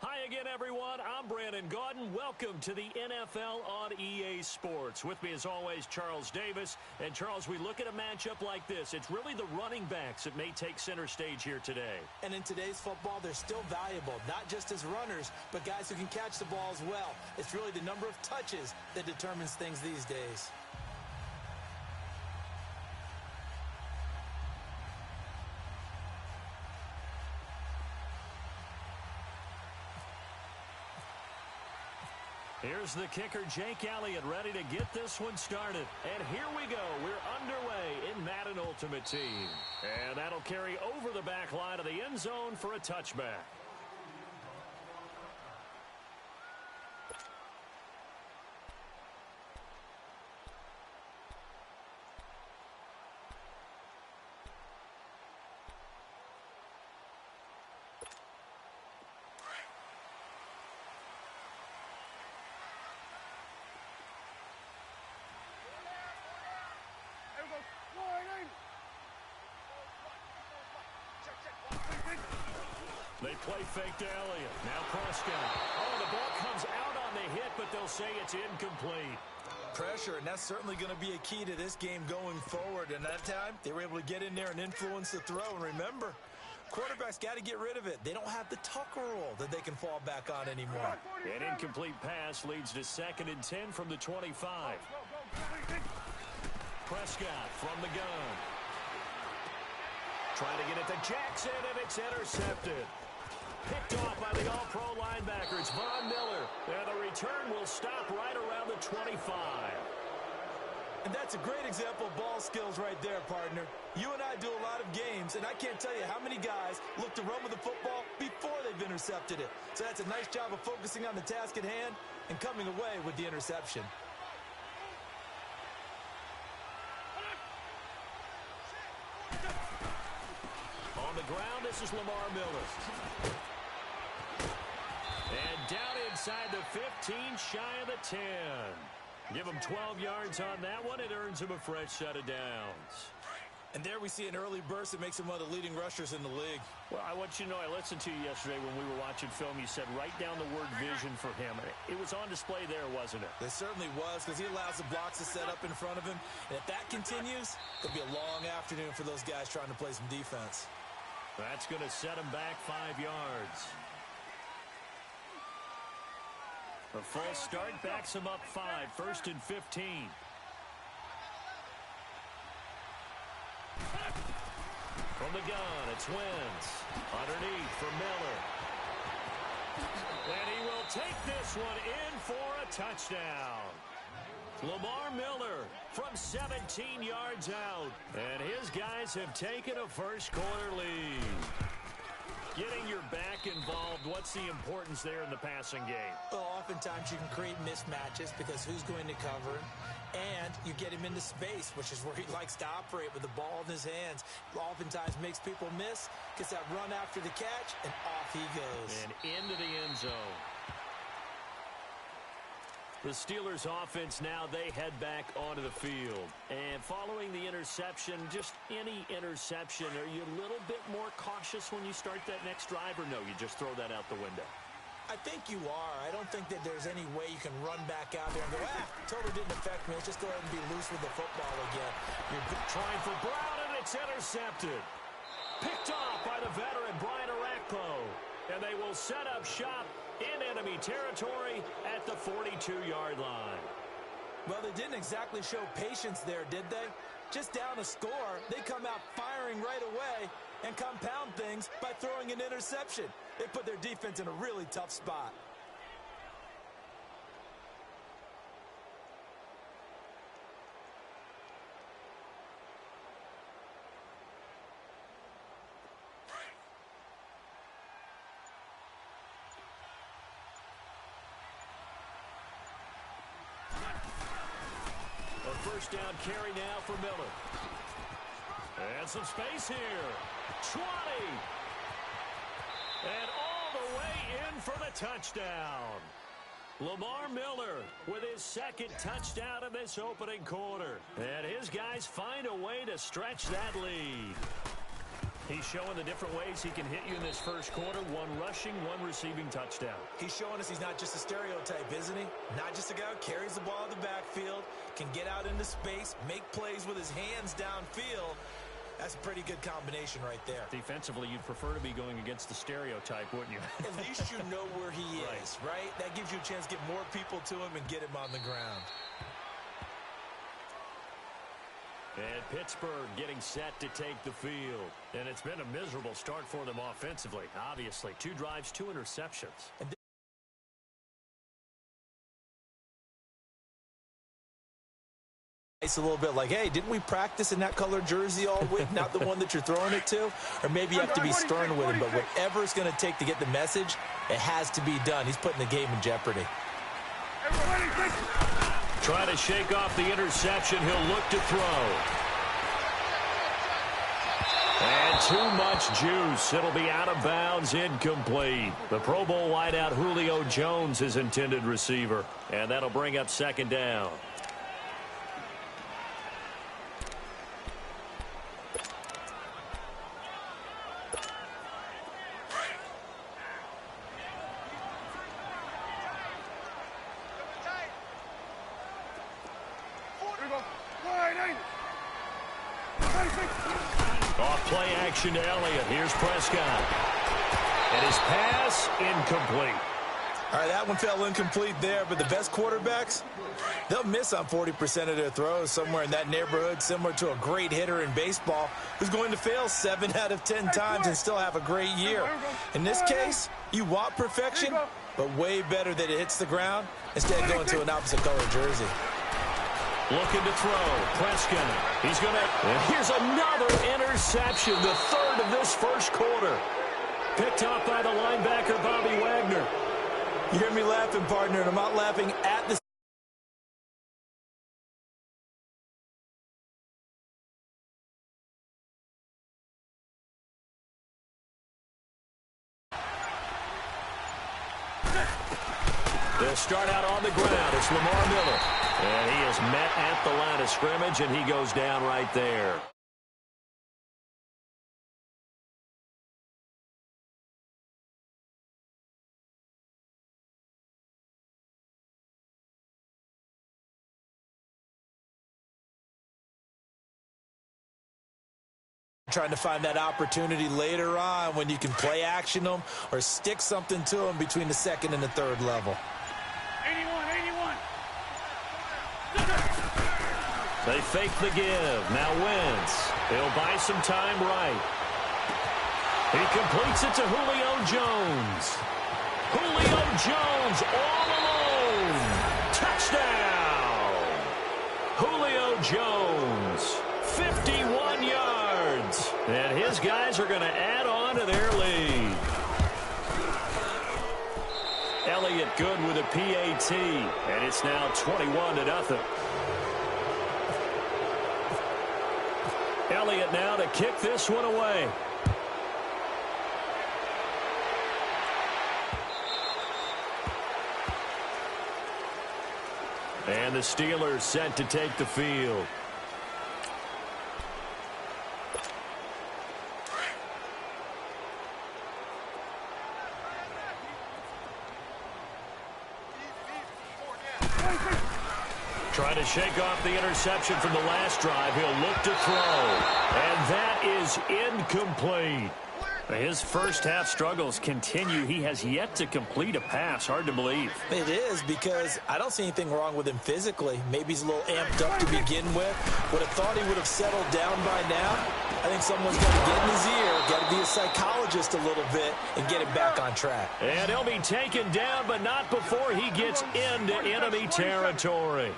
Hi again, everyone. I'm Brandon Gaudin. Welcome to the NFL on EA Sports. With me, as always, Charles Davis. And, Charles, we look at a matchup like this. It's really the running backs that may take center stage here today. And in today's football, they're still valuable, not just as runners, but guys who can catch the ball as well. It's really the number of touches that determines things these days. Here's the kicker, Jake Elliott, ready to get this one started. And here we go. We're underway in Madden Ultimate Team. And that'll carry over the back line of the end zone for a touchback. They play fake to Elliott. Now Prescott. Oh, the ball comes out on the hit, but they'll say it's incomplete. Pressure, and that's certainly going to be a key to this game going forward. And that time, they were able to get in there and influence the throw. And remember, quarterbacks got to get rid of it. They don't have the Tucker rule that they can fall back on anymore. An incomplete pass leads to 2nd and 10 from the 25. Prescott from the gun. Trying to get it to Jackson, and it's intercepted. Picked off by the all-pro linebacker. It's Von Miller. And the return will stop right around the 25. And that's a great example of ball skills right there, partner. You and I do a lot of games, and I can't tell you how many guys look to run with the football before they've intercepted it. So that's a nice job of focusing on the task at hand and coming away with the interception. On the ground, this is Lamar Miller. And down inside the 15, shy of the 10. Give him 12 yards on that one. It earns him a fresh set of downs. And there we see an early burst that makes him one of the leading rushers in the league. Well, I want you to know, I listened to you yesterday when we were watching film. You said write down the word vision for him. It was on display there, wasn't it? It certainly was, because he allows the blocks to set up in front of him. And if that continues, it'll be a long afternoon for those guys trying to play some defense. That's going to set him back 5 yards. A full start backs him up 5, 1st and 15. From the gun, it's Wentz. Underneath for Miller. And he will take this one in for a touchdown. Lamar Miller from 17 yards out. And his guys have taken a first-quarter lead. Getting your back involved, what's the importance there in the passing game? Well, oftentimes you can create mismatches because who's going to cover him? And you get him into space, which is where he likes to operate with the ball in his hands. Oftentimes makes people miss, gets that run after the catch, and off he goes. And into the end zone. The Steelers offense now, they head back onto the field. And following the interception, just any interception, are you a little bit more cautious when you start that next drive, or no, you just throw that out the window? I think you are. I don't think that there's any way you can run back out there and go, totally didn't affect me. Let's just go ahead and be loose with the football again. You're trying for Brown, and it's intercepted. Picked off by the veteran, Brian Orakpo. And they will set up shop in enemy territory at the 42-yard line. Well, they didn't exactly show patience there, did they? Just down a score, they come out firing right away and compound things by throwing an interception. They put their defense in a really tough spot. A first down carry now for Miller. And some space here. 20. And all the way in for the touchdown. Lamar Miller with his second touchdown in this opening quarter. And his guys find a way to stretch that lead. He's showing the different ways he can hit you in this first quarter. One rushing, one receiving touchdown. He's showing us he's not just a stereotype, isn't he? Not just a guy who carries the ball in the backfield, can get out into space, make plays with his hands downfield. That's a pretty good combination right there. Defensively, you'd prefer to be going against the stereotype, wouldn't you? At least you know where he is, right? That gives you a chance to get more people to him and get him on the ground. And Pittsburgh getting set to take the field. And it's been a miserable start for them offensively, obviously. 2 drives, 2 interceptions. It's a little bit like, hey, didn't we practice in that color jersey all week? Not the one that you're throwing it to? Or maybe you have to be stern with him, but whatever it's going to take to get the message, it has to be done. He's putting the game in jeopardy. Trying to shake off the interception. He'll look to throw. And too much juice. It'll be out of bounds, incomplete. The Pro Bowl wideout Julio Jones is intended receiver. And that'll bring up second down. Off play action to Elliott. Here's Prescott. And his pass incomplete. All right, that one fell incomplete there, but the best quarterbacks, they'll miss on 40% of their throws, somewhere in that neighborhood, similar to a great hitter in baseball who's going to fail 7 out of 10 times and still have a great year. In this case, you want perfection, but way better that it hits the ground instead of going to an opposite color jersey. Looking to throw. Prescott. He's going to... And here's another interception, the 3rd of this first quarter. Picked off by the linebacker, Bobby Wagner. You hear me laughing, partner, and I'm not laughing at the... They'll start out on the ground. It's Lamar Miller. And he is met at the line of scrimmage, and he goes down right there. Trying to find that opportunity later on when you can play action them or stick something to them between the 2nd and the 3rd level. 81. They fake the give. Now Wentz. He'll buy some time right. He completes it to Julio Jones. Julio Jones all alone. Touchdown. Julio Jones. 51 yards. And his guys are going to add on to their lead. Elliott good with a PAT. And it's now 21-0. Elliott now to kick this one away. And the Steelers set to take the field. Trying to shake off the interception from the last drive. He'll look to throw. And that is incomplete. His first half struggles continue. He has yet to complete a pass. Hard to believe. It is, because I don't see anything wrong with him physically. Maybe he's a little amped up to begin with. Would have thought he would have settled down by now. I think someone's got to get in his ear, got to be a psychologist a little bit, and get him back on track. And he'll be taken down, but not before he gets into enemy territory.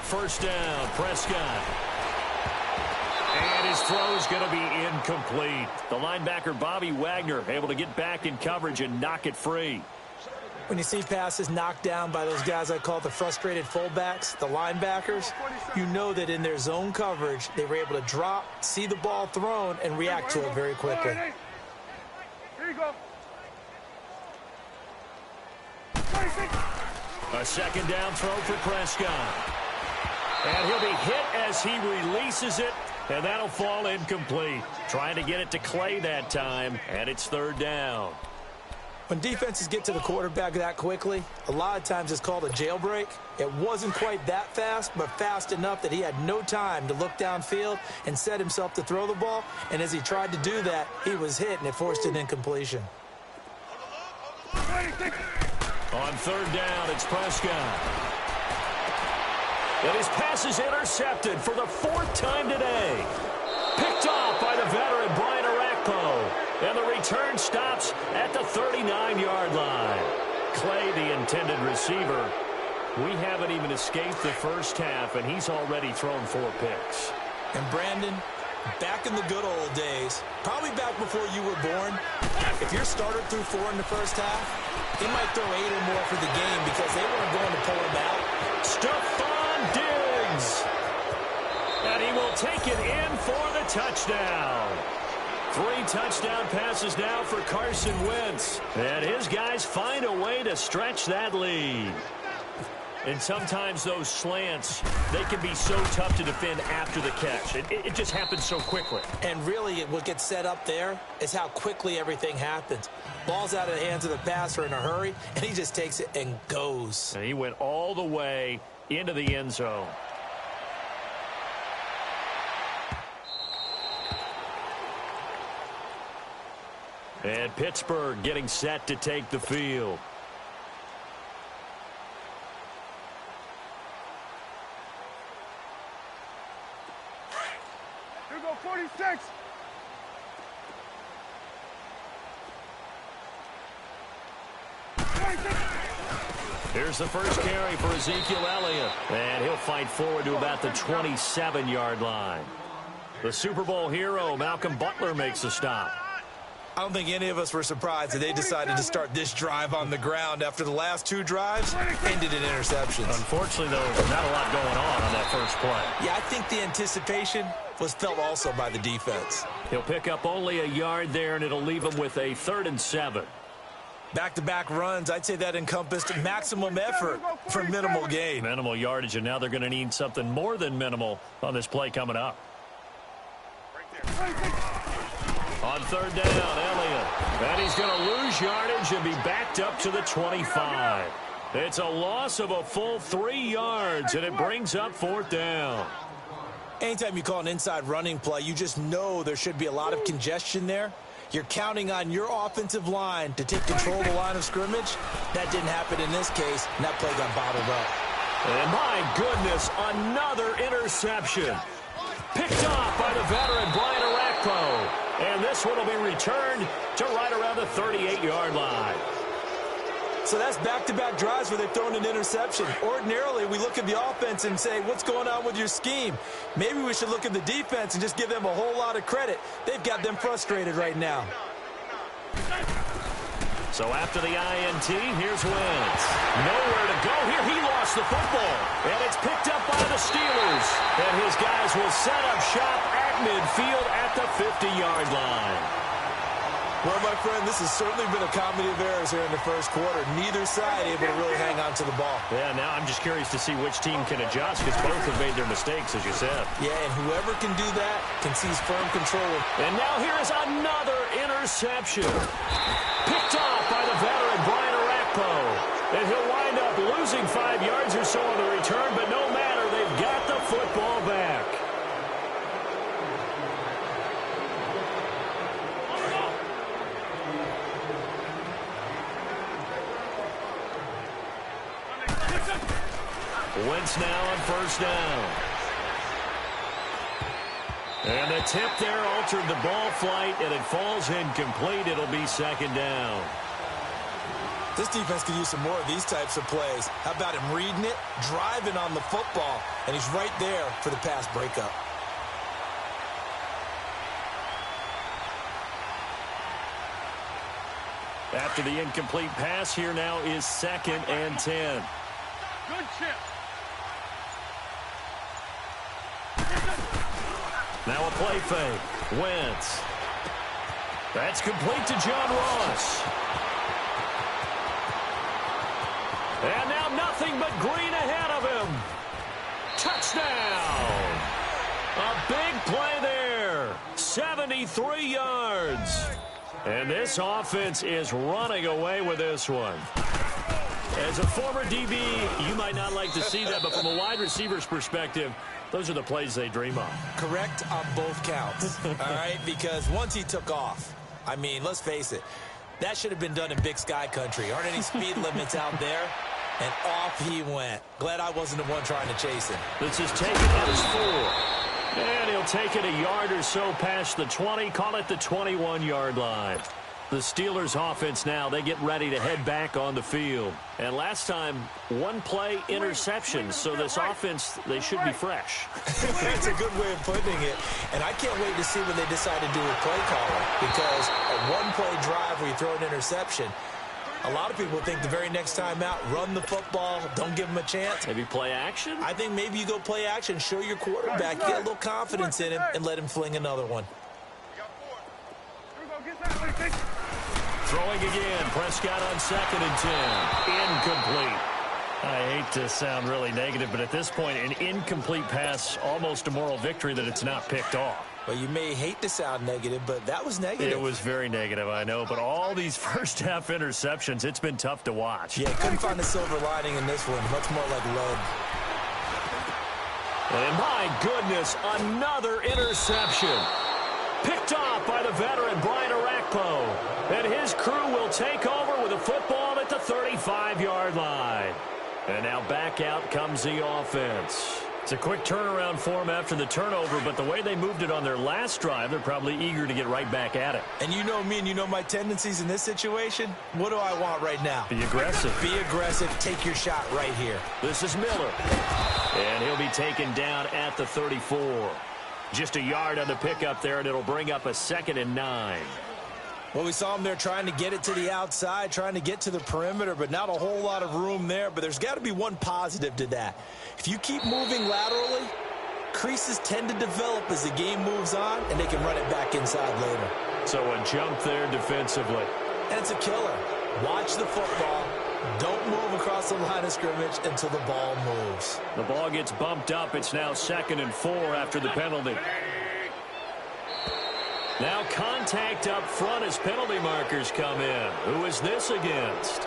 First down, Prescott. And his throw is going to be incomplete. The linebacker, Bobby Wagner, able to get back in coverage and knock it free. When you see passes knocked down by those guys I call the frustrated fullbacks, the linebackers, you know that in their zone coverage, they were able to drop, see the ball thrown, and react to it very quickly. Here you go. A second down throw for Prescott. And he'll be hit as he releases it, and that'll fall incomplete. Trying to get it to Clay that time, and it's third down. When defenses get to the quarterback that quickly, a lot of times it's called a jailbreak. It wasn't quite that fast, but fast enough that he had no time to look downfield and set himself to throw the ball. And as he tried to do that, he was hit, and it forced an incompletion. On third down, it's Prescott. And his pass is intercepted for the fourth time today. Picked off by the veteran Brian Orakpo. And the return stops at the 39-yard line. Clay, the intended receiver. We haven't even escaped the first half, and he's already thrown 4 picks. And Brandon, back in the good old days, probably back before you were born, if your starter threw 4 in the first half, he might throw 8 or more for the game because they weren't going to pull him out. Stephon Diggs. And he will take it in for the touchdown. 3 touchdown passes now for Carson Wentz. And his guys find a way to stretch that lead. And sometimes those slants, they can be so tough to defend after the catch. It just happens so quickly. And really, what gets set up there is how quickly everything happens. Ball's out of the hands of the passer in a hurry, and he just takes it and goes. And he went all the way into the end zone. And Pittsburgh getting set to take the field. Here go 46. Here's the first carry for Ezekiel Elliott. And he'll fight forward to about the 27-yard line. The Super Bowl hero, Malcolm Butler, makes a stop. I don't think any of us were surprised that they decided to start this drive on the ground after the last 2 drives ended in interceptions. Unfortunately, though, not a lot going on that first play. Yeah, I think the anticipation was felt also by the defense. He'll pick up only a yard there, and it'll leave him with a 3rd and 7. Back-to-back runs, I'd say that encompassed maximum effort for minimal gain. Minimal yardage, and now they're going to need something more than minimal on this play coming up. On 3rd down, Elliott. And he's going to lose yardage and be backed up to the 25. It's a loss of a full 3 yards, and it brings up 4th down. Anytime you call an inside running play, you just know there should be a lot of congestion there. You're counting on your offensive line to take control of the line of scrimmage. That didn't happen in this case, and that play got bottled up. And my goodness, another interception. Picked off by the veteran Brian Orakpo. And this one will be returned to right around the 38-yard line. So that's back-to-back drives where they've thrown an interception. Ordinarily, we look at the offense and say, what's going on with your scheme? Maybe we should look at the defense and just give them a whole lot of credit. They've got them frustrated right now. So after the INT, here's Wentz. Nowhere to go here. He lost the football. And it's picked up by the Steelers. And his guys will set up shop at midfield at the 50-yard line. Well, my friend, this has certainly been a comedy of errors here in the first quarter. Neither side able to really hang on to the ball. Yeah, now I'm just curious to see which team can adjust because both have made their mistakes, as you said. Yeah, and whoever can do that can seize firm control. And now here is another interception. Picked off by the veteran Brian Orakpo. And he'll wind up losing 5 yards or so on the return, but no matter, they've got the football back. Wentz now on 1st down. And the tip there altered the ball flight, and it falls incomplete. It'll be 2nd down. This defense could use some more of these types of plays. How about him reading it, driving on the football, and he's right there for the pass breakup. After the incomplete pass, here now is 2nd and 10. Good chip. Now a play fake. Wentz. That's complete to John Ross. And now nothing but green ahead of him. Touchdown! A big play there. 73 yards. And this offense is running away with this one. As a former DB, you might not like to see that, but from a wide receiver's perspective, those are the plays they dream of. Correct on both counts, all right? Because once he took off, I mean, let's face it, that should have been done in Big Sky country. Aren't any speed limits out there? And off he went. Glad I wasn't the one trying to chase him. This is taken at his 4. And he'll take it a yard or so past the 20, call it the 21-yard line. The Steelers offense now, they get ready to head back on the field. And last time, one play interception, so this offense, they should be fresh. That's a good way of putting it. And I can't wait to see when they decide to do a play caller, because a one-play drive where you throw an interception, a lot of people think the very next time out, run the football, don't give him a chance. Maybe play action? I think maybe you go play action, show your quarterback, get a little confidence in him, and let him fling another one. Throwing again, Prescott on 2nd and 10. Incomplete. I hate to sound really negative, but at this point, an incomplete pass, almost a moral victory that it's not picked off. Well, you may hate to sound negative, but that was negative. It was very negative, I know, but all these first-half interceptions, it's been tough to watch. Yeah, couldn't find a silver lining in this one. Much more like lead. And my goodness, another interception. Picked off by the veteran Brian Arakpo. And his crew will take over with a football at the 35-yard line. And now back out comes the offense. It's a quick turnaround for them after the turnover, but the way they moved it on their last drive, they're probably eager to get right back at it. And you know me and you know my tendencies in this situation. What do I want right now? Be aggressive. Be aggressive. Take your shot right here. This is Miller. And he'll be taken down at the 34. Just a yard on the pickup there, and it'll bring up a 2nd and 9. Well, we saw him there trying to get it to the outside, trying to get to the perimeter, but not a whole lot of room there. But there's got to be one positive to that. If you keep moving laterally, creases tend to develop as the game moves on, and they can run it back inside later. So a jump there defensively. And it's a killer. Watch the football. Don't move across the line of scrimmage until the ball moves. The ball gets bumped up. It's now 2nd and 4 after the penalty. Now contact up front as penalty markers come in. Who is this against?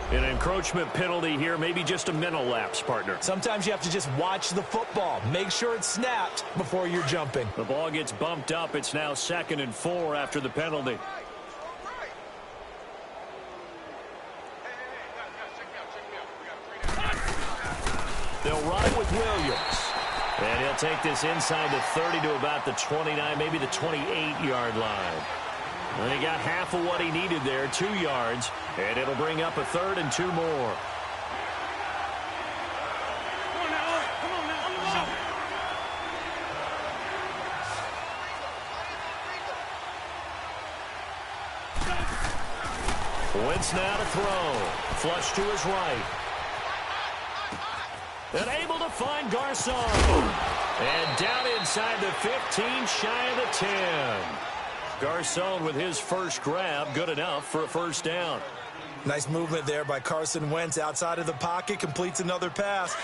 An encroachment penalty here, maybe just a mental lapse, partner. Sometimes you have to just watch the football. Make sure it's snapped before you're jumping. The ball gets bumped up. It's now 2nd and 4 after the penalty. They'll run it with Williams. And he'll take this inside the 30 to about the 29, maybe the 28-yard line. And he got half of what he needed there, 2 yards, and it'll bring up a 3rd and 2 more. Wentz now to throw. Flush to his right. And able to find Garcon. And down inside the 15, shy of the 10. Garcon with his first grab, good enough for a first down. Nice movement there by Carson Wentz outside of the pocket, completes another pass.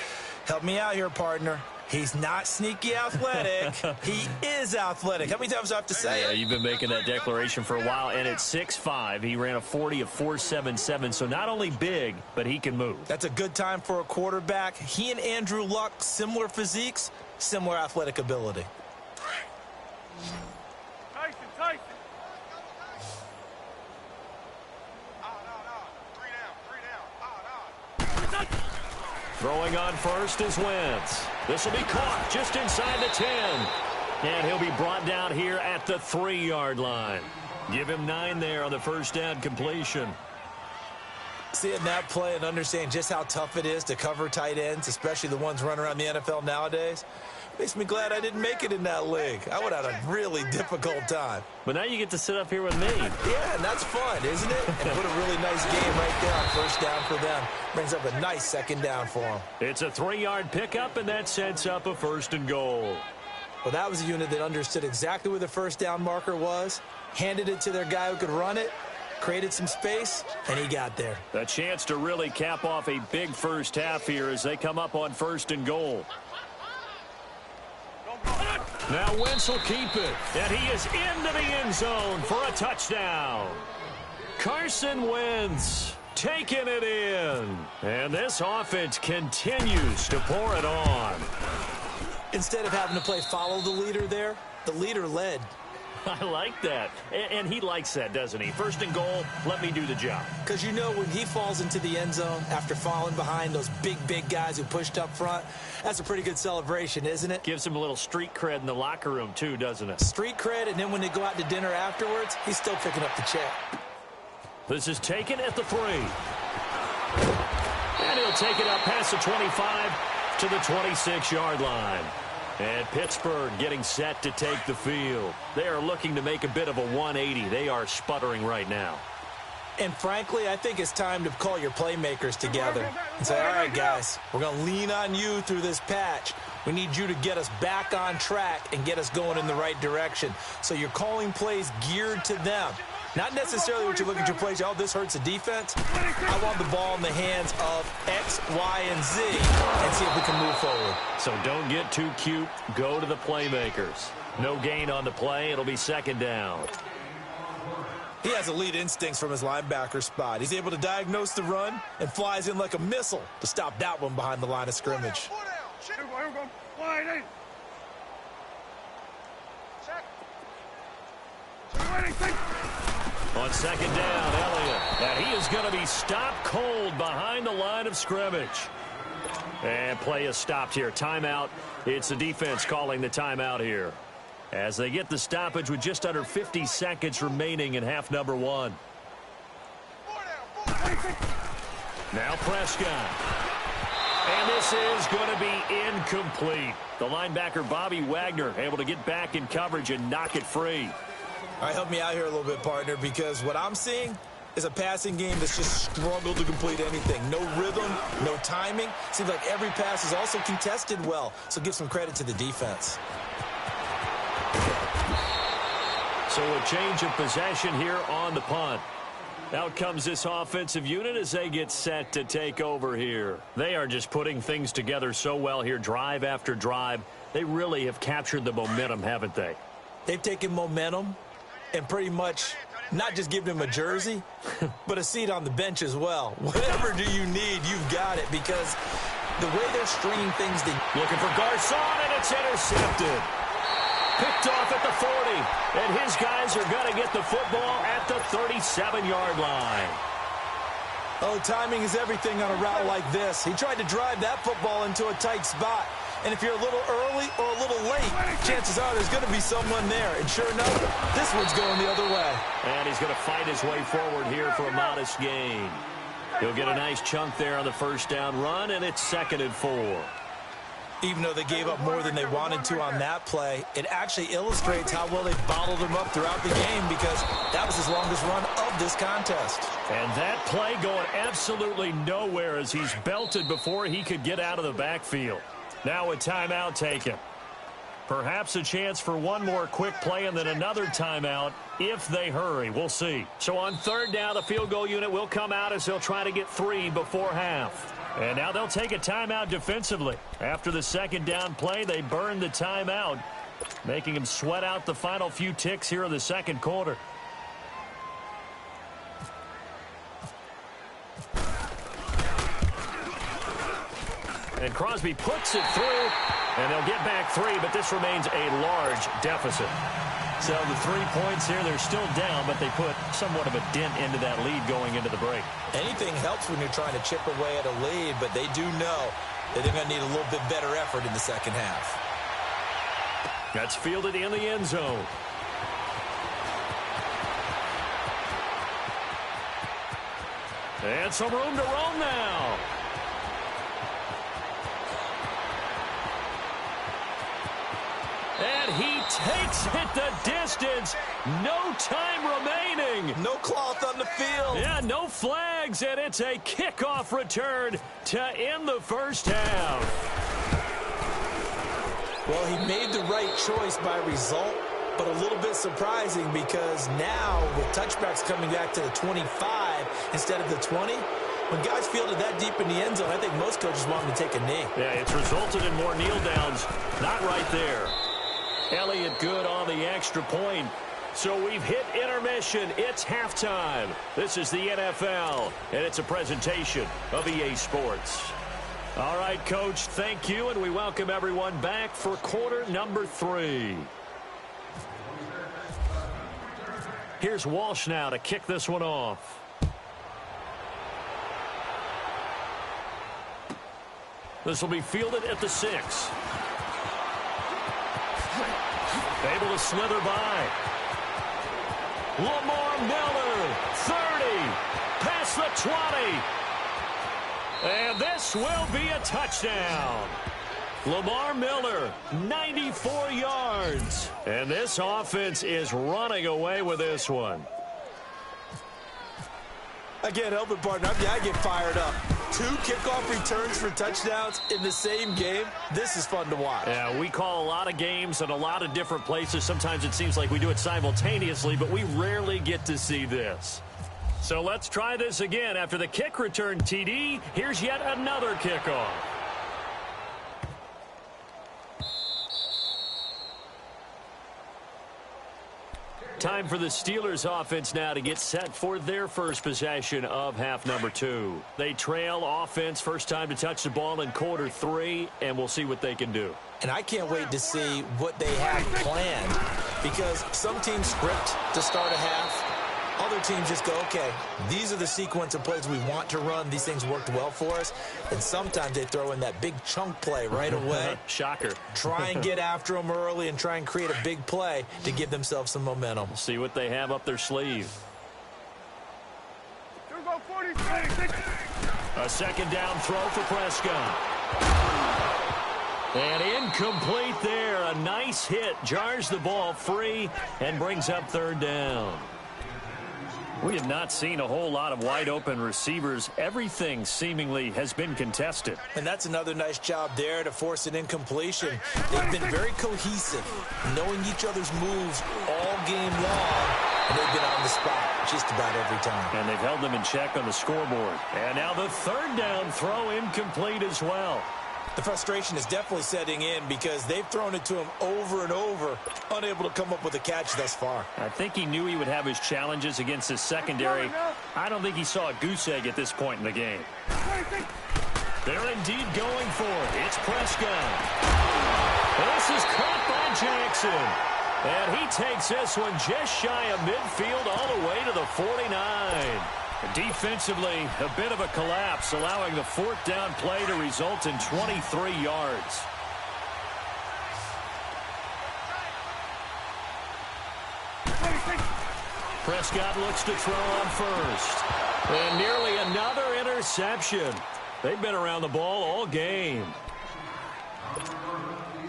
Help me out here, partner. He's not sneaky athletic. He is athletic. How many times do I have to say Yeah, it? you've been making that declaration for a while, and at 6'5", he ran a 40 of 4.77, so not only big, but he can move. That's a good time for a quarterback. He and Andrew Luck, similar physiques, similar athletic ability. Tyson. Throwing on first is Wentz. This will be caught just inside the 10. And he'll be brought down here at the 3-yard line. Give him 9 there on the first down completion. Seeing that play and understanding just how tough it is to cover tight ends, especially the ones running around the NFL nowadays, makes me glad I didn't make it in that league. I would have had a really difficult time. But now you get to sit up here with me. Yeah, and that's fun, isn't it? And put a really nice game right there on first down for them. Brings up a nice second down for them. It's a 3-yard pickup, and that sets up a 1st and goal. Well, that was a unit that understood exactly where the first down marker was, handed it to their guy who could run it, created some space, and he got there. A chance to really cap off a big first half here as they come up on 1st and goal. Now Wentz will keep it, and he is into the end zone for a touchdown. Carson Wentz taking it in, and this offense continues to pour it on. Instead of having to play follow the leader there, the leader led. I like that. And he likes that, doesn't he? 1st and goal, let me do the job. Because you know when he falls into the end zone after falling behind those big guys who pushed up front, that's a pretty good celebration, isn't it? Gives him a little street cred in the locker room, too, doesn't it? Street cred, and then when they go out to dinner afterwards, he's still picking up the check. This is taken at the 3. And he'll take it up past the 25 to the 26-yard line. And Pittsburgh getting set to take the field. They are looking to make a bit of a 180. They are sputtering right now. And frankly, I think it's time to call your playmakers together and say, all right, guys, we're going to lean on you through this patch. We need you to get us back on track and get us going in the right direction. So you're calling plays geared to them. Not necessarily what you look at your plays, oh, this hurts the defense. I want the ball in the hands of X, Y, and Z and see if we can move forward. So don't get too cute. Go to the playmakers. No gain on the play. It'll be 2nd down. He has elite instincts from his linebacker spot. He's able to diagnose the run and flies in like a missile to stop that one behind the line of scrimmage. On 2nd down, Elliott. And he is going to be stopped cold behind the line of scrimmage. And play is stopped here. Timeout. It's the defense calling the timeout here, as they get the stoppage with just under 50 seconds remaining in half number 1. Now Prescott. And this is going to be incomplete. The linebacker, Bobby Wagner, able to get back in coverage and knock it free. All right, help me out here a little bit, partner, because what I'm seeing is a passing game that's just struggled to complete anything. No rhythm, no timing. Seems like every pass is also contested well, so give some credit to the defense. So a change of possession here on the punt. Out comes this offensive unit as they get set to take over here. They are just putting things together so well here, drive after drive. They really have captured the momentum, haven't they? They've taken momentum and pretty much not just given him a jersey, but a seat on the bench as well. Whatever do you need, you've got it, because the way they're stringing things together. Looking for Garcon, and it's intercepted. Picked off at the 40, and his guys are going to get the football at the 37-yard line. Oh, timing is everything on a route like this. He tried to drive that football into a tight spot. And if you're a little early or a little late, chances are there's going to be someone there. And sure enough, this one's going the other way. And he's going to fight his way forward here for a modest gain. He'll get a nice chunk there on the 1st down run, and it's 2nd and 4. Even though they gave up more than they wanted to on that play, it actually illustrates how well they bottled them up throughout the game, because that was his longest run of this contest. And that play going absolutely nowhere as he's belted before he could get out of the backfield. Now a timeout taken. Perhaps a chance for one more quick play and then another timeout if they hurry. We'll see. So on 3rd down, the field goal unit will come out as they'll try to get 3 before half. And now they'll take a timeout defensively. After the 2nd down play, they burn the timeout, making him sweat out the final few ticks here in the 2nd quarter. And Crosby puts it through, and they'll get back 3, but this remains a large deficit. So the 3 points here, they're still down, but they put somewhat of a dent into that lead going into the break. Anything helps when you're trying to chip away at a lead, but they do know that they're going to need a little bit better effort in the 2nd half. That's fielded in the end zone. And some room to roam now. And he takes it the distance. No time remaining. No cloth on the field. Yeah, no flags, and it's a kickoff return to end the 1st half. Well, he made the right choice by result, but a little bit surprising because now with touchbacks coming back to the 25 instead of the 20, when guys fielded that deep in the end zone, I think most coaches want them to take a knee. Yeah, it's resulted in more kneel downs. Not right there. Elliott good on the extra point. So we've hit intermission. It's halftime. This is the NFL, and it's a presentation of EA Sports. All right, Coach, thank you, and we welcome everyone back for quarter number 3. Here's Walsh now to kick this one off. This will be fielded at the 6. Able to slither by. Lamar Miller, 30, past the 20. And this will be a touchdown. Lamar Miller, 94 yards. And this offense is running away with this one. I can't help it, partner. I get fired up. 2 kickoff returns for touchdowns in the same game. This is fun to watch. Yeah, we call a lot of games in a lot of different places. Sometimes it seems like we do it simultaneously, but we rarely get to see this. So let's try this again. After the kick return TD, here's yet another kickoff. Time for the Steelers offense now to get set for their first possession of half number 2. They trail offense, first time to touch the ball in quarter 3, and we'll see what they can do. And I can't wait to see what they have planned, because some teams script to start a half. Other teams just go, okay, these are the sequence of plays we want to run. These things worked well for us. And sometimes they throw in that big chunk play right away. Shocker. Try and get after them early and try and create a big play to give themselves some momentum. We'll see what they have up their sleeve. A second down throw for Prescott. And incomplete there. A nice hit. Jars the ball free and brings up third down. We have not seen a whole lot of wide-open receivers. Everything seemingly has been contested. And that's another nice job there to force an incompletion. They've been very cohesive, knowing each other's moves all game long, and they've been on the spot just about every time. And they've held them in check on the scoreboard. And now the third down throw incomplete as well. The frustration is definitely setting in because they've thrown it to him over and over, unable to come up with a catch thus far. I think he knew he would have his challenges against his secondary. I don't think he saw a goose egg at this point in the game. They're indeed going for it. It's Prescott. This is caught by Jackson. And he takes this one just shy of midfield all the way to the 49. Defensively, a bit of a collapse, allowing the fourth down play to result in 23 yards. Prescott looks to throw on first. And nearly another interception. They've been around the ball all game.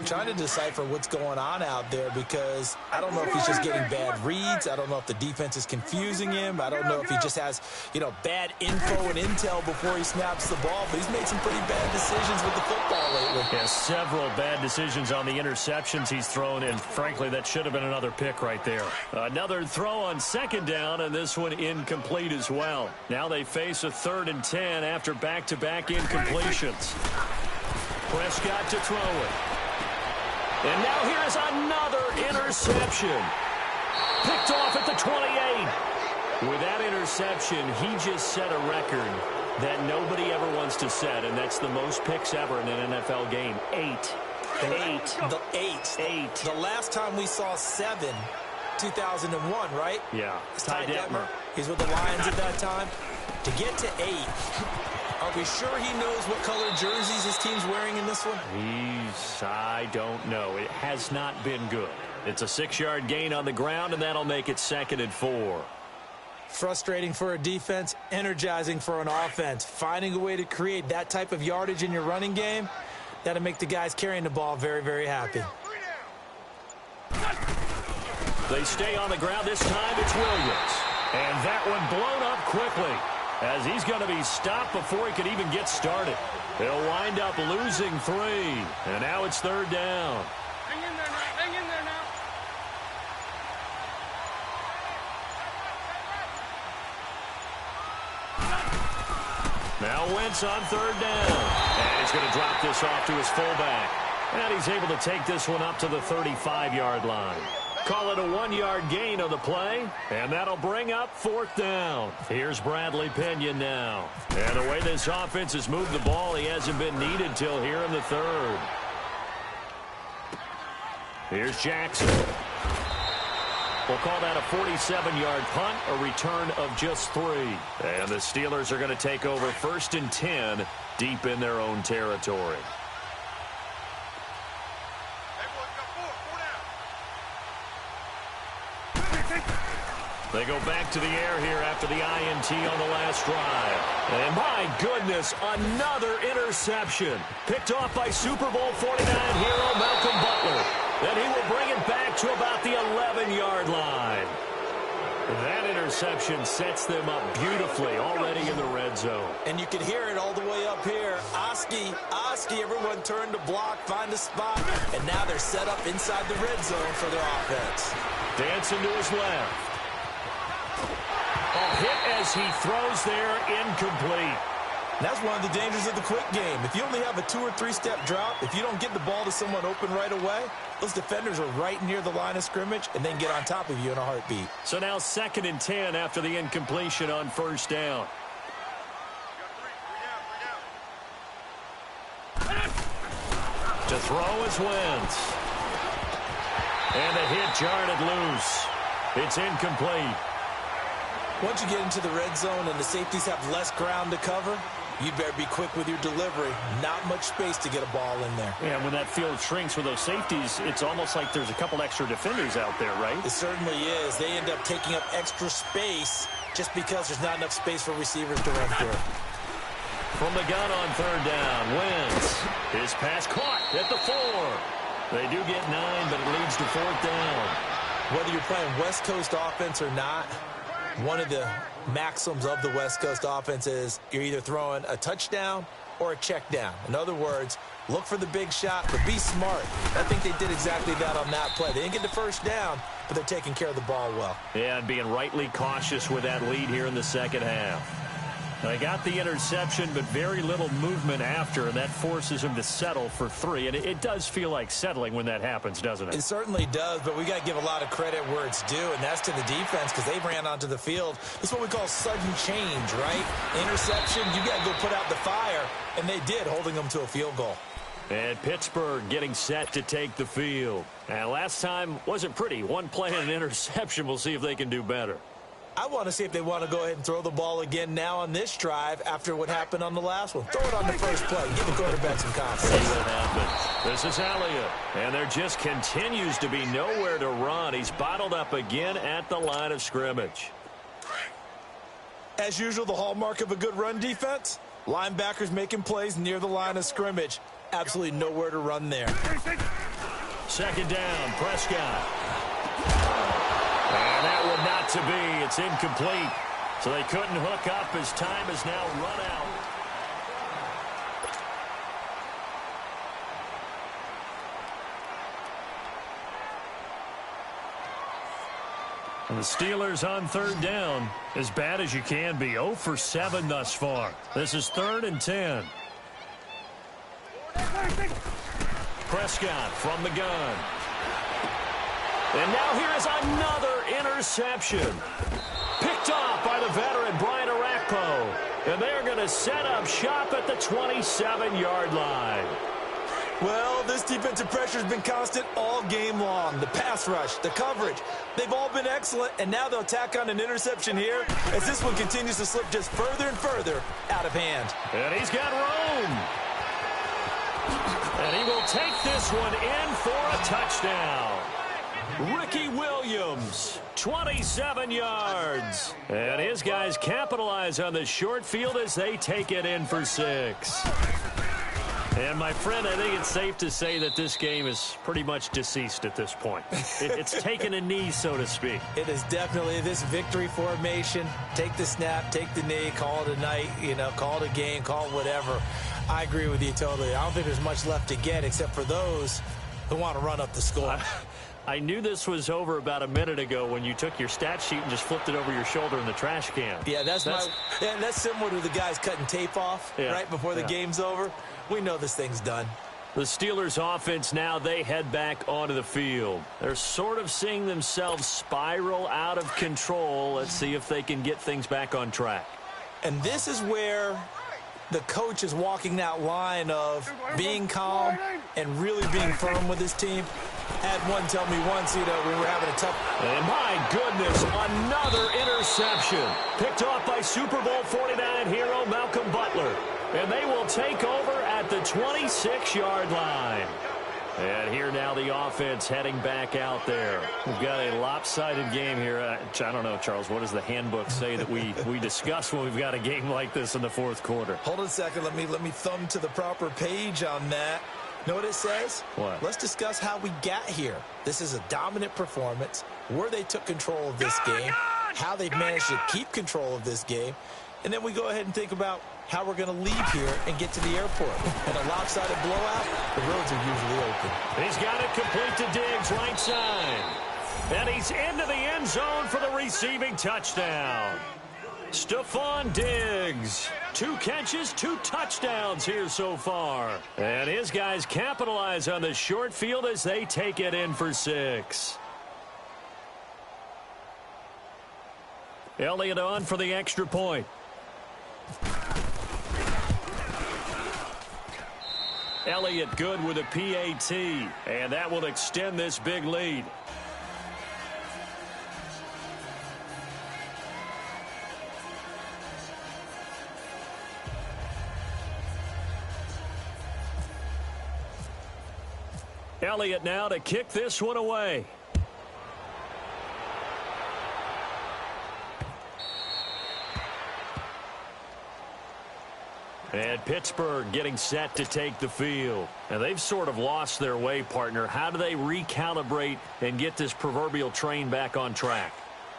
Trying to decipher what's going on out there because I don't know if he's just getting bad reads. I don't know if the defense is confusing him. I don't know if he just has, bad info and intel before he snaps the ball. But he's made some pretty bad decisions with the football lately. Yeah, several bad decisions on the interceptions he's thrown, and frankly, that should have been another pick right there. Another throw on second down, and this one incomplete as well. Now they face a 3rd and 10 after back-to-back incompletions. Prescott to throw it. And now here is another interception. Picked off at the 28. With that interception, he just set a record that nobody ever wants to set, and that's the most picks ever in an NFL game. 8. The last time we saw 7, 2001, right? Yeah. Ty Detmer. He's with the Lions at that time. To get to 8, are we sure he knows what color jerseys his team's wearing in this one? I don't know. It has not been good. It's a 6-yard gain on the ground, and that'll make it 2nd and 4. Frustrating for a defense, energizing for an offense. Finding a way to create that type of yardage in your running game, that'll make the guys carrying the ball very, very happy. They stay on the ground. This time it's Williams. And that one blown up quickly, as he's going to be stopped before he could even get started. He'll wind up losing 3, and now it's 3rd down. Hang in there now. Hang in there now. Now Wentz on third down. And he's going to drop this off to his fullback. And he's able to take this one up to the 35-yard line. Call it a 1-yard gain on the play, and that'll bring up fourth down. Here's Bradley Pinion now. And the way this offense has moved the ball, he hasn't been needed till here in the third. Here's Jackson. We'll call that a 47-yard punt, a return of just 3. And the Steelers are going to take over 1st and 10 deep in their own territory. They go back to the air here after the INT on the last drive. And my goodness, another interception. Picked off by Super Bowl 49 hero Malcolm Butler. Then he will bring it back to about the 11-yard line. That interception sets them up beautifully already in the red zone. And you can hear it all the way up here. Oski, everyone turned to block, find a spot, and now they're set up inside the red zone for their offense. Dancing to his left. A hit as he throws there, incomplete. That's one of the dangers of the quick game. If you only have a 2- or 3-step drop, if you don't get the ball to someone open right away, those defenders are right near the line of scrimmage, and they can get on top of you in a heartbeat. So now 2nd and 10 after the incompletion on first down. To throw is Wentz. And the hit jarred it loose. It's incomplete. Once you get into the red zone and the safeties have less ground to cover, you better be quick with your delivery. Not much space to get a ball in there. Yeah, when that field shrinks with those safeties, it's almost like there's a couple extra defenders out there, right? It certainly is. They end up taking up extra space just because there's not enough space for receivers to run through. From the gun on third down, Wentz. His pass caught at the 4. They do get 9, but it leads to fourth down. Whether you're playing West Coast offense or not, one of the maxims of the West Coast offense is you're either throwing a touchdown or a check down. In other words, look for the big shot, but be smart. I think they did exactly that on that play. They didn't get the first down, but they're taking care of the ball well. Yeah, and being rightly cautious with that lead here in the second half. They got the interception, but very little movement after, and that forces him to settle for 3. And it does feel like settling when that happens, doesn't it? It certainly does, but we got to give a lot of credit where it's due, and that's to the defense because they ran onto the field. This is what we call sudden change, right? Interception, you got to go put out the fire, and they did, holding them to a field goal. And Pittsburgh getting set to take the field. And last time wasn't pretty. One play and an interception. We'll see if they can do better. I want to see if they want to go ahead and throw the ball again now on this drive after what happened on the last one. Throw it on the first play. Give the quarterback some confidence. See what happens. This is Elliott. And there just continues to be nowhere to run. He's bottled up again at the line of scrimmage. As usual, the hallmark of a good run defense, linebackers making plays near the line of scrimmage. Absolutely nowhere to run there. Second down, Prescott. And that one not to be. It's incomplete. So they couldn't hook up as time has now run out. And the Steelers on third down, as bad as you can be. 0 for 7 thus far. This is 3rd and 10. Prescott from the gun. And now here is another interception. Picked off by the veteran Brian Arakpo. And they're going to set up shop at the 27-yard line. Well, this defensive pressure has been constant all game long. The pass rush, the coverage, they've all been excellent, and now they'll tack on an interception here as this one continues to slip just further and further out of hand. And he's got room. And he will take this one in for a touchdown. Ricky Williams, 27 yards. And his guys capitalize on the short field as they take it in for 6. And, my friend, I think it's safe to say that this game is pretty much deceased at this point. It's taken a knee, so to speak. It is definitely this victory formation. Take the snap, take the knee, call it a night, call it a game, call it whatever. I agree with you totally. I don't think there's much left to get except for those who want to run up the score. I knew this was over about a minute ago when you took your stat sheet and just flipped it over your shoulder in the trash can. Yeah, that's similar to the guys cutting tape off right before the game's over. We know this thing's done. The Steelers offense now, they head back onto the field. They're sort of seeing themselves spiral out of control. Let's see if they can get things back on track. And this is where the coach is walking that line of being calm and really being firm with his team. Had one tell me once, we were having a tough... And my goodness, another interception. Picked off by Super Bowl 49 hero Malcolm Butler. And they will take over at the 26-yard line. And here now the offense heading back out there. We've got a lopsided game here. I don't know, Charles, what does the handbook say that we discuss when we've got a game like this in the fourth quarter? Hold on a second. Let me thumb to the proper page on that. Know what it says? What? Let's discuss how we got here. This is a dominant performance, where they took control of this game, how they've managed to keep control of this game, and then we go ahead and think about how we're going to leave here and get to the airport. In a lopsided blowout, the roads are usually open. He's got it complete to Diggs, right side. And he's into the end zone for the receiving touchdown. Stephon Diggs. 2 catches, 2 touchdowns here so far. And his guys capitalize on the short field as they take it in for 6. Elliott on for the extra point. Elliott good with a PAT, and that will extend this big lead. Elliott now to kick this one away. And Pittsburgh getting set to take the field. And they've sort of lost their way, partner. How do they recalibrate and get this proverbial train back on track?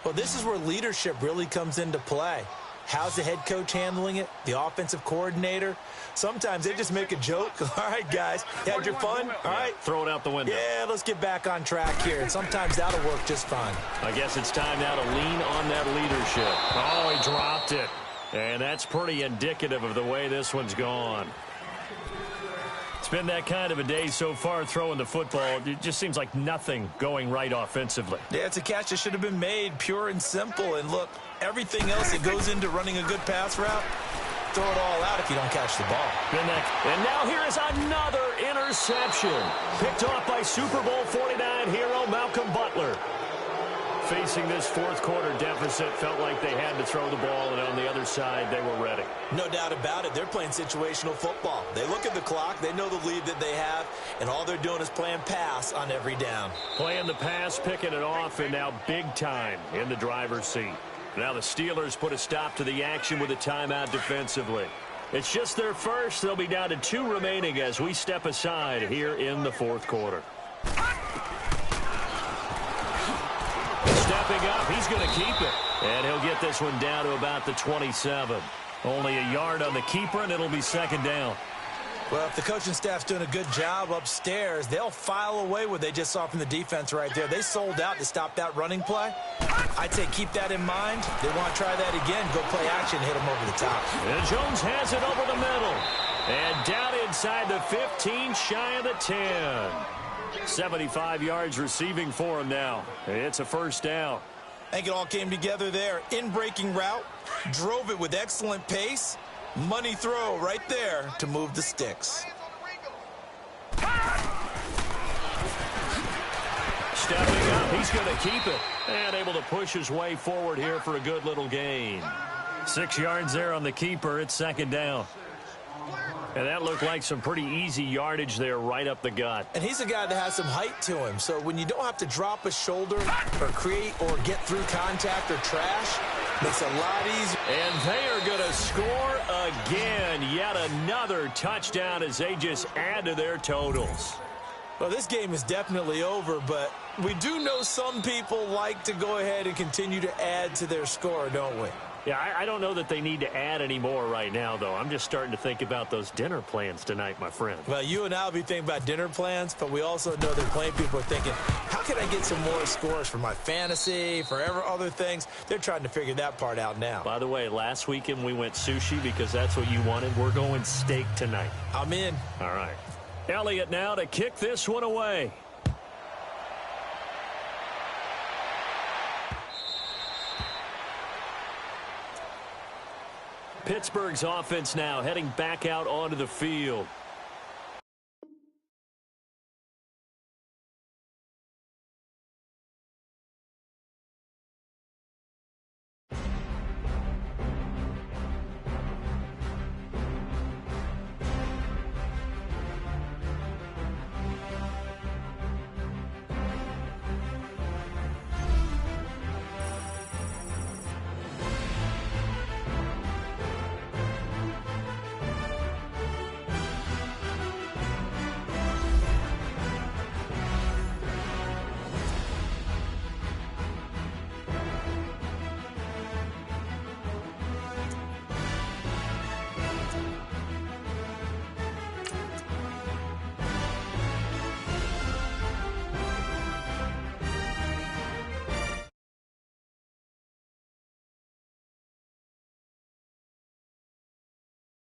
Well, this is where leadership really comes into play. How's the head coach handling it? The offensive coordinator? Sometimes they just make a joke. All right, guys, you had your fun? All right. Throw it out the window. Yeah, let's get back on track here. And sometimes that'll work just fine. I guess it's time now to lean on that leadership. Oh, he dropped it. And that's pretty indicative of the way this one's gone. It's been that kind of a day so far throwing the football. It just seems like nothing going right offensively. Yeah, it's a catch that should have been made, pure and simple. And look, everything else that goes into running a good pass route, throw it all out if you don't catch the ball. And now here is another interception. Picked off by Super Bowl 49 hero Malcolm Butler. Facing this fourth quarter deficit, felt like they had to throw the ball, and on the other side, they were ready. No doubt about it. They're playing situational football. They look at the clock, they know the lead that they have, and all they're doing is playing pass on every down. Playing the pass, picking it off, and now big time in the driver's seat. Now the Steelers put a stop to the action with a timeout defensively. It's just their first. They'll be down to 2 remaining as we step aside here in the fourth quarter. Stepping up, he's going to keep it. And he'll get this one down to about the 27. Only a yard on the keeper, and it'll be second down. Well, if the coaching staff's doing a good job upstairs, they'll file away what they just saw from the defense right there. They sold out to stop that running play. I'd say keep that in mind. They want to try that again. Go play action, hit them over the top. And Jones has it over the middle. And down inside the 15, shy of the 10. 75 yards receiving for him now. It's a first down. I think it all came together there. In-breaking route, drove it with excellent pace. Money throw right there to move the sticks. Stepping up, he's going to keep it. And able to push his way forward here for a good little gain. 6 yards there on the keeper. It's second down. And that looked like some pretty easy yardage there right up the gut. And he's a guy that has some height to him. So when you don't have to drop a shoulder or create or get through contact or trash, makes it a lot easier. And they are going to score again. Yet another touchdown as they just add to their totals. Well, this game is definitely over, but we do know some people like to go ahead and continue to add to their score, don't we? Yeah, I don't know that they need to add any more right now, though. I'm just starting to think about those dinner plans tonight, my friend. Well, you and I will be thinking about dinner plans, but we also know that plenty of people are thinking, how how can I get some more scores for my fantasy, for other things? They're trying to figure that part out now. By the way, last weekend we went sushi because that's what you wanted. We're going steak tonight. I'm in. All right. Elliott now to kick this one away. Pittsburgh's offense now heading back out onto the field.